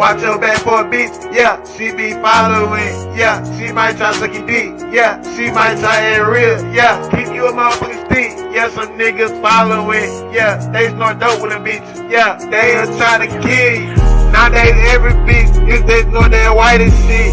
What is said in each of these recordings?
Watch your back for a bitch, yeah, she be following, yeah, she might try to suck your dick, yeah, she might try it real, yeah, keep you a motherfucking stick, yeah, some niggas following, yeah, they snort dope with them bitches, yeah, they'll try to kill you. Nowadays every bitch, if they snort that white as shit,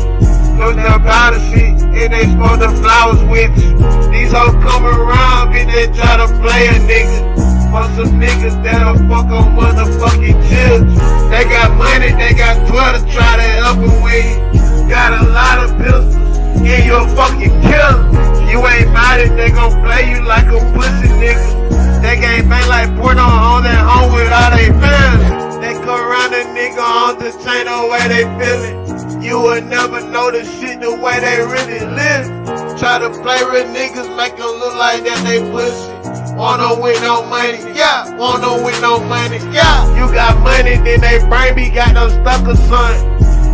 snort that powder shit, and they smoke the flowers with you. These hoes come around, bitch, they try to play a nigga. For some niggas that'll fuck on motherfucking children. They got money, they got 12 to try to help them with. Got a lot of pistols, and you're a fucking killer. You ain't about it, they gon' play you like a pussy nigga. They can't bang like porno on their home with all they family. They come around a nigga on the chain the way they feelin'. You will never know the shit the way they really live. Try to play with niggas, make them look like that they pussy. Wanna win no money, yeah. Wanna win no money, yeah. You got money, then they brain be got them stuck or son.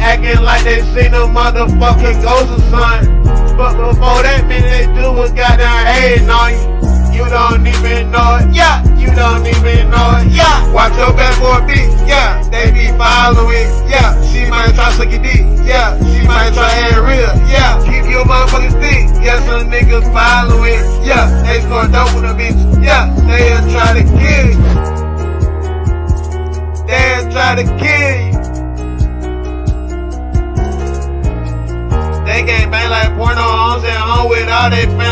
Acting like they seen a motherfucking ghost or son. But before that, man, they do was goddamn hating on you. You don't even know it, yeah. You don't even know it, yeah. Watch your back for a bitch, yeah. They be following, yeah. She might try to suck your dick, yeah. She might try it real, yeah. Keep your motherfucking stick, yeah. Some niggas following, yeah. They score dope with a bitch, yeah. They'll try to kill you. They'll try to kill you. They can't bang like porno homes at home with all they family.